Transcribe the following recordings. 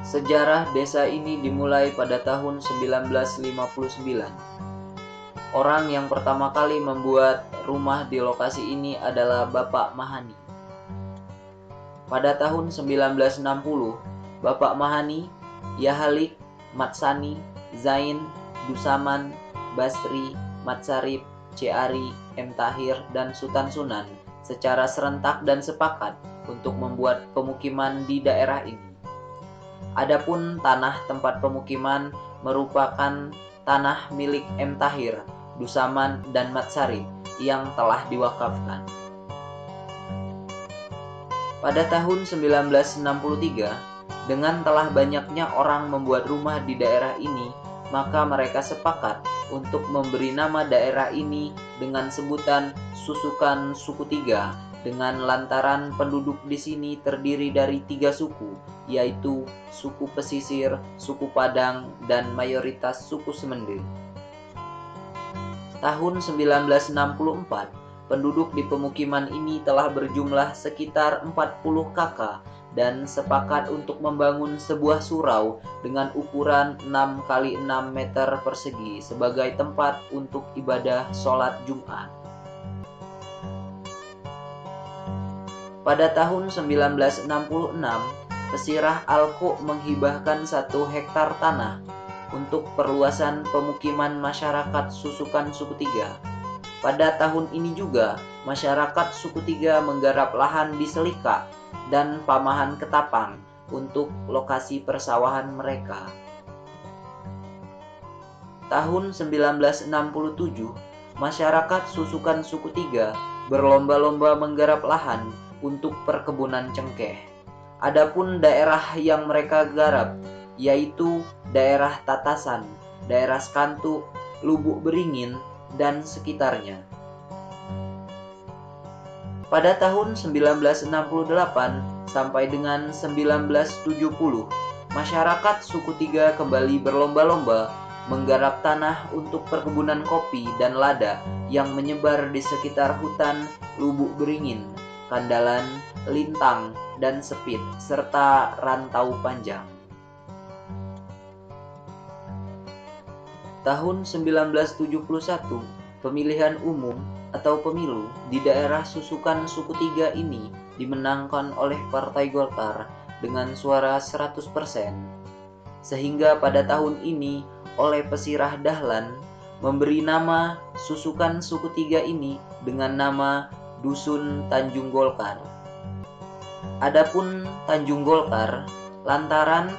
Sejarah desa ini dimulai pada tahun 1959. Orang yang pertama kali membuat rumah di lokasi ini adalah Bapak Mahani. Pada tahun 1960, Bapak Mahani, Yahalik, Matsani, Zain, Dusaman, Basri, Matsarip, Ciari, M. Tahir, dan Sultan Sunan secara serentak dan sepakat untuk membuat pemukiman di daerah ini. Adapun tanah tempat pemukiman merupakan tanah milik M. Tahir, Dusaman, dan Matsarip yang telah diwakafkan. Pada tahun 1963, dengan telah banyaknya orang membuat rumah di daerah ini, maka mereka sepakat untuk memberi nama daerah ini dengan sebutan Susukan Suku Tiga, dengan lantaran penduduk di sini terdiri dari 3 suku, yaitu suku pesisir, suku Padang, dan mayoritas suku Semende. Tahun 1964, penduduk di pemukiman ini telah berjumlah sekitar 40 kakak dan sepakat untuk membangun sebuah surau dengan ukuran 6 x 6 meter persegi sebagai tempat untuk ibadah sholat Jumat. Pada tahun 1966, Pesirah Alko menghibahkan 1 hektar tanah untuk perluasan pemukiman masyarakat Susukan Suku Tiga. Pada tahun ini juga, masyarakat Suku Tiga menggarap lahan di Selika dan Pamahan Ketapang untuk lokasi persawahan mereka. Tahun 1967, masyarakat Susukan Suku Tiga berlomba-lomba menggarap lahan untuk perkebunan cengkeh. Adapun daerah yang mereka garap yaitu daerah Tatasan, daerah Skantu, Lubuk Beringin, dan sekitarnya. Pada tahun 1968 sampai dengan 1970, masyarakat Suku Tiga kembali berlomba-lomba menggarap tanah untuk perkebunan kopi dan lada yang menyebar di sekitar hutan Lubuk Beringin, Kandalan, Lintang, dan Sepit, serta Rantau Panjang. Tahun 1971, pemilihan umum atau pemilu di daerah Susukan Suku Tiga ini dimenangkan oleh Partai Golkar dengan suara 100%. Sehingga pada tahun ini oleh Pesirah Dahlan memberi nama Susukan Suku Tiga ini dengan nama Dusun Tanjung Golkar. Adapun Tanjung Golkar, lantaran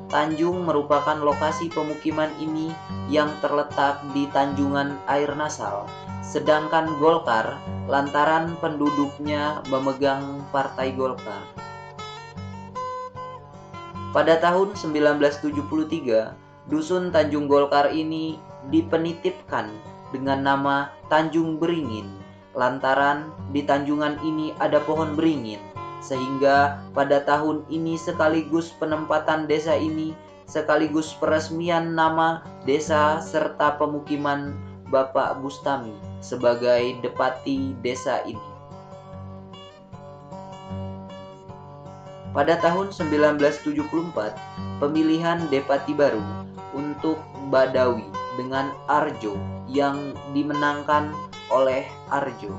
Tanjung merupakan lokasi pemukiman ini yang terletak di Tanjungan Air Nasal, sedangkan Golkar lantaran penduduknya memegang Partai Golkar. Pada tahun 1973, Dusun Tanjung Golkar ini dipenitipkan dengan nama Tanjung Beringin, lantaran di Tanjungan ini ada pohon beringin, sehingga pada tahun ini sekaligus penempatan desa ini sekaligus peresmian nama desa serta pemukiman Bapak Bustami sebagai Depati desa ini. Pada tahun 1974, pemilihan Depati baru untuk Badawi dengan Arjo yang dimenangkan oleh Arjo.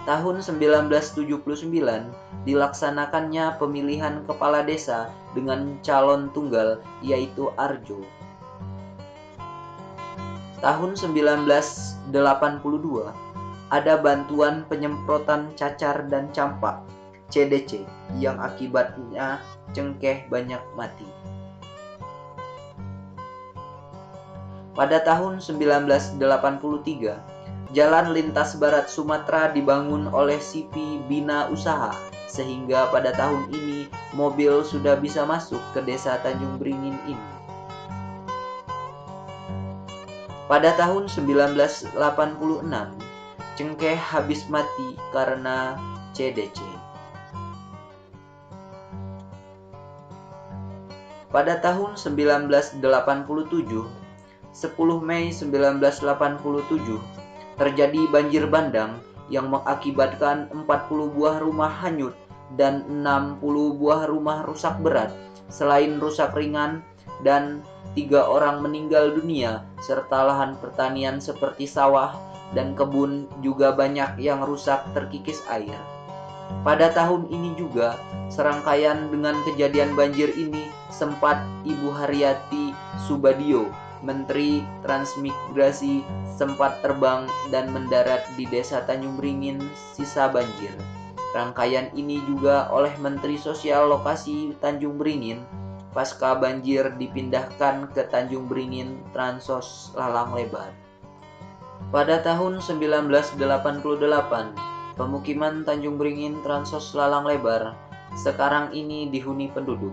Tahun 1979 dilaksanakannya pemilihan kepala desa dengan calon tunggal yaitu Arjo. Tahun 1982 ada bantuan penyemprotan cacar dan campak CDC yang akibatnya cengkeh banyak mati. Pada tahun 1983, jalan lintas barat Sumatera dibangun oleh Sipi Bina Usaha, sehingga pada tahun ini mobil sudah bisa masuk ke desa Tanjung Beringin ini. Pada tahun 1986, cengkeh habis mati karena CDC. Pada tahun 1987, 10 Mei 1987, terjadi banjir bandang yang mengakibatkan 40 buah rumah hanyut dan 60 buah rumah rusak berat. Selain rusak ringan dan 3 orang meninggal dunia, serta lahan pertanian seperti sawah dan kebun juga banyak yang rusak terkikis air. Pada tahun ini juga, serangkaian dengan kejadian banjir ini sempat Ibu Haryati Soebadio, Menteri Transmigrasi, sempat terbang dan mendarat di Desa Tanjung Beringin sisa banjir. Rangkaian ini juga oleh Menteri Sosial lokasi Tanjung Beringin pasca banjir dipindahkan ke Tanjung Beringin Transos Lalang Lebar. Pada tahun 1988, pemukiman Tanjung Beringin Transos Lalang Lebar sekarang ini dihuni penduduk.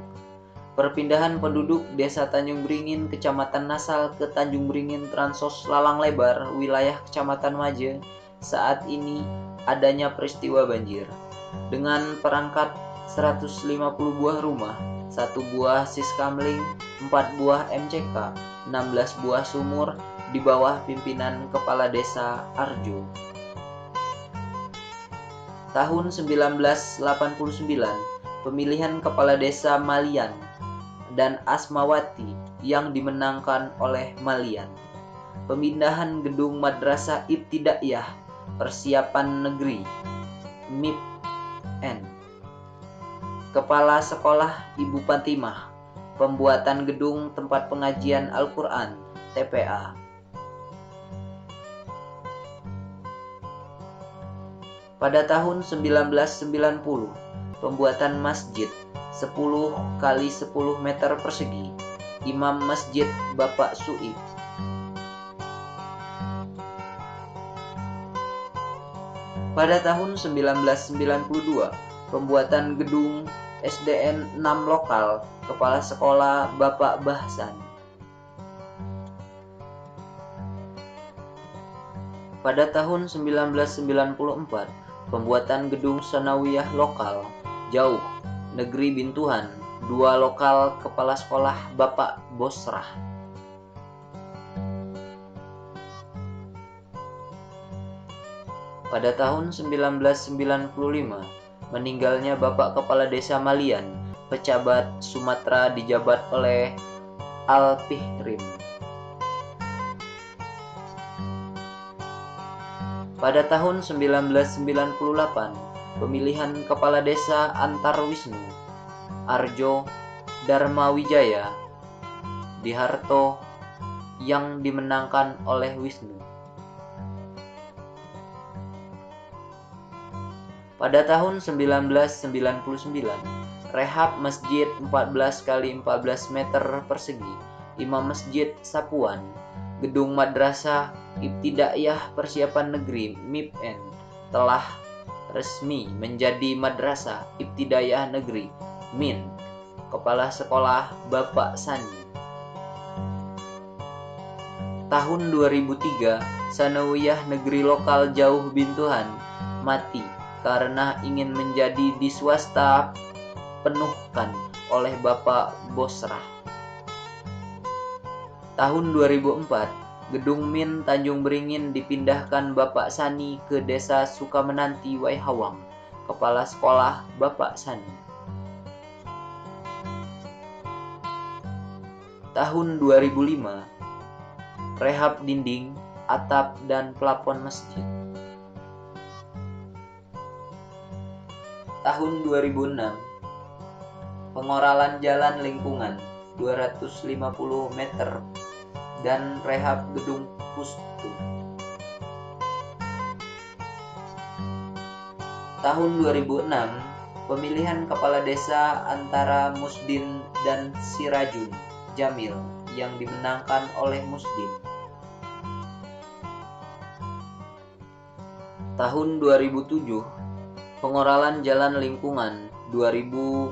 Perpindahan penduduk Desa Tanjung Beringin, Kecamatan Nasal ke Tanjung Beringin Transos Lalang Lebar, wilayah Kecamatan Maje, saat ini adanya peristiwa banjir. Dengan perangkat 150 buah rumah, 1 buah siskamling, 4 buah MCK, 16 buah sumur di bawah pimpinan Kepala Desa Arjo. Tahun 1989, pemilihan Kepala Desa Malian dan Asmawati yang dimenangkan oleh Malian. Pemindahan gedung Madrasah Ibtidaiyah Persiapan Negeri MIPN. Kepala Sekolah Ibu Fatimah. Pembuatan gedung tempat pengajian Al-Quran TPA. Pada tahun 1990, pembuatan masjid 10 kali 10 meter persegi, Imam Masjid Bapak Suib. Pada tahun 1992, pembuatan gedung SDN 6 lokal, Kepala Sekolah Bapak Bahsan. Pada tahun 1994, pembuatan gedung Sanawiyah lokal, Jauh, Negeri Bintuhan, 2 lokal, Kepala Sekolah Bapak Bosrah. Pada tahun 1995, meninggalnya Bapak Kepala Desa Malian, pejabat Sumatera dijabat oleh Al-Pihrim. Pada tahun 1998, pemilihan Kepala Desa Antarwisnu, Arjo Dharmawijaya Diharto yang dimenangkan oleh Wisnu. Pada tahun 1999, rehab masjid 14 kali 14 meter persegi, Imam Masjid Sapuan, gedung Madrasah Ibtidaiyah Persiapan Negeri MIPN telah resmi menjadi Madrasah Ibtidaiyah Negeri MIN. Kepala Sekolah Bapak Sani. Tahun 2003, Sanawiyah Negeri Lokal Jauh Bintuhan mati karena ingin menjadi di swasta penuhkan oleh Bapak Bosrah. Tahun 2004, gedung MIN Tanjung Beringin dipindahkan Bapak Sani ke Desa Sukamenanti Waihawang, Kepala Sekolah Bapak Sani. Tahun 2005, rehab dinding, atap, dan plafon masjid. Tahun 2006, pengoralan jalan lingkungan 250 meter dan rehab gedung pustu. Tahun 2006, pemilihan kepala desa antara Musdin dan Sirajun Jamil yang dimenangkan oleh Musdin. Tahun 2007, pengoralan jalan lingkungan 2050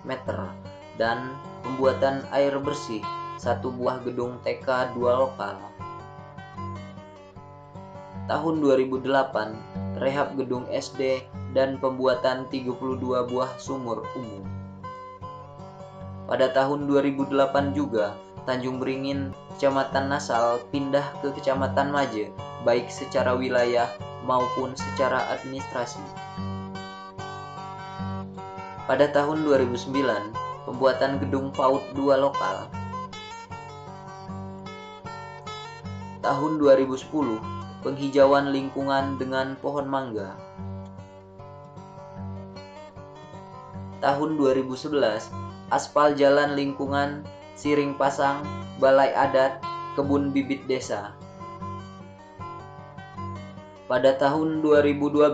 meter dan pembuatan air bersih 1 buah gedung TK 2 lokal. Tahun 2008, rehab gedung SD dan pembuatan 32 buah sumur umum. Pada tahun 2008 juga, Tanjung Beringin, Kecamatan Nasal pindah ke Kecamatan Maje, baik secara wilayah maupun secara administrasi. Pada tahun 2009, pembuatan gedung PAUD 2 lokal. Tahun 2010, penghijauan lingkungan dengan pohon mangga. Tahun 2011, aspal jalan lingkungan, Siring Pasang, Balai Adat, Kebun Bibit Desa. Pada tahun 2012,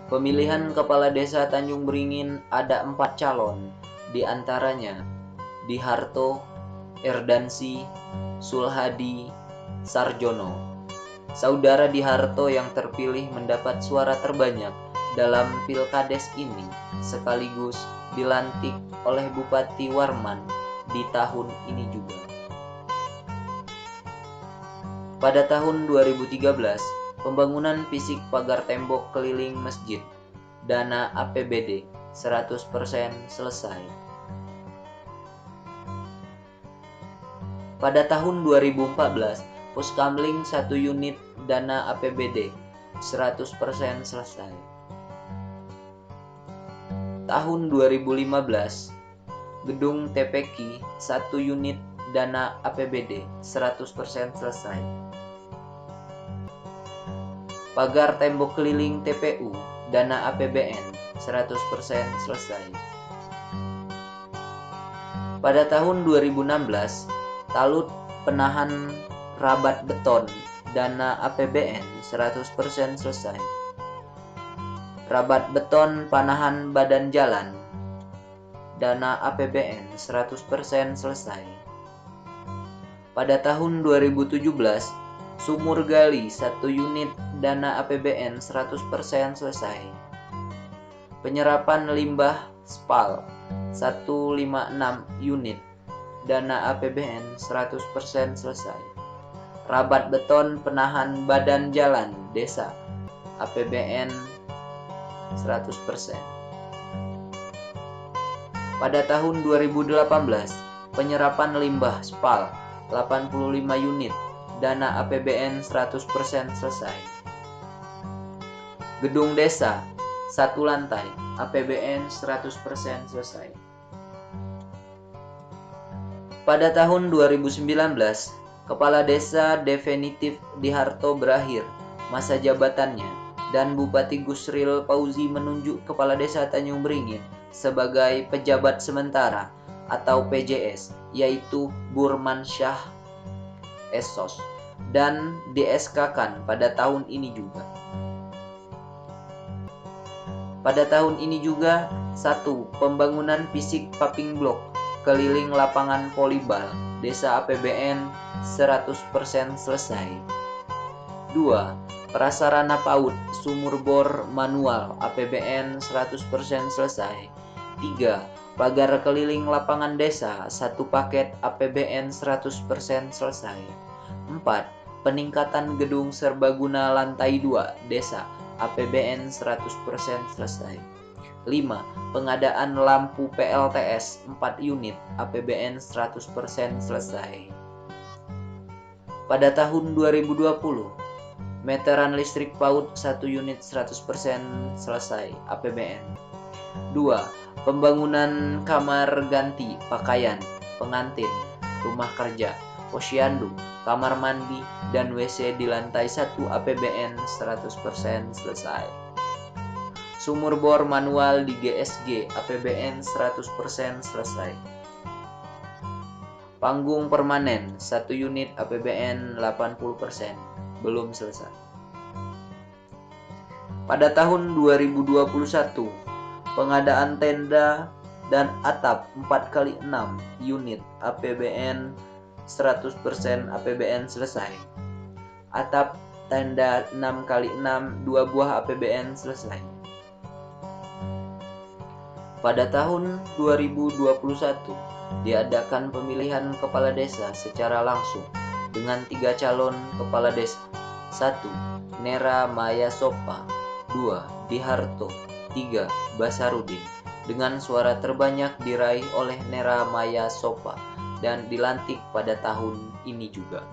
pemilihan Kepala Desa Tanjung Beringin ada 4 calon, di antaranya Diharto, Erdansi, Sulhadi, Sarjono. Saudara Diharto yang terpilih mendapat suara terbanyak dalam Pilkades ini, sekaligus dilantik oleh Bupati Warman di tahun ini juga. Pada tahun 2013, pembangunan fisik pagar tembok keliling masjid, dana APBD 100% selesai. Pada tahun 2014, Puskamling 1 unit, dana APBD 100% selesai. Tahun 2015, gedung TPQ 1 unit, dana APBD 100% selesai. Pagar tembok keliling TPU, dana APBN 100% selesai. Pada tahun 2016, talut penahan rabat beton, dana APBN 100% selesai. Rabat beton panahan badan jalan, dana APBN 100% selesai. Pada tahun 2017, sumur gali 1 unit, dana APBN 100% selesai. Penyerapan limbah SPAL 156 unit, dana APBN 100% selesai. Rabat beton penahan badan jalan desa, APBN 100%. Pada tahun 2018, penyerapan limbah SPAL 85 unit, dana APBN 100% selesai. Gedung desa 1 lantai, APBN 100% selesai. Pada tahun 2019, Kepala Desa definitif Diharto berakhir masa jabatannya dan Bupati Gusril Fauzi menunjuk Kepala Desa Tanjung Beringin sebagai pejabat sementara atau PJS, yaitu Burmansyah Esos, dan di-SK-kan pada tahun ini juga. Pada tahun ini juga, 1. Pembangunan fisik paving blok keliling lapangan volleyball desa, APBN 100% selesai. 2. Prasarana PAUD sumur bor manual, APBN 100% selesai. 3. Pagar keliling lapangan desa 1 paket, APBN 100% selesai. 4. Peningkatan gedung serbaguna lantai 2 desa, APBN 100% selesai. 5. Pengadaan lampu PLTS 4 unit, APBN 100% selesai. Pada tahun 2020, meteran listrik PAUD 1 unit 100% selesai, APBN. 2. Pembangunan kamar ganti pakaian, pengantin, rumah kerja, posyandu, kamar mandi, dan WC di lantai 1, APBN 100% selesai. Sumur bor manual di GSG, APBN 100% selesai. Panggung permanen 1 unit, APBN 80%, belum selesai. Pada tahun 2021, pengadaan tenda dan atap 4x6 unit, APBN 100%, APBN selesai. Atap tenda 6x6 2 buah, APBN selesai. Pada tahun 2021, diadakan pemilihan kepala desa secara langsung dengan 3 calon kepala desa. 1. Nera Maya Sopa. 2. Diharto. 3. Basarudin. Dengan suara terbanyak diraih oleh Nera Maya Sopa dan dilantik pada tahun ini juga.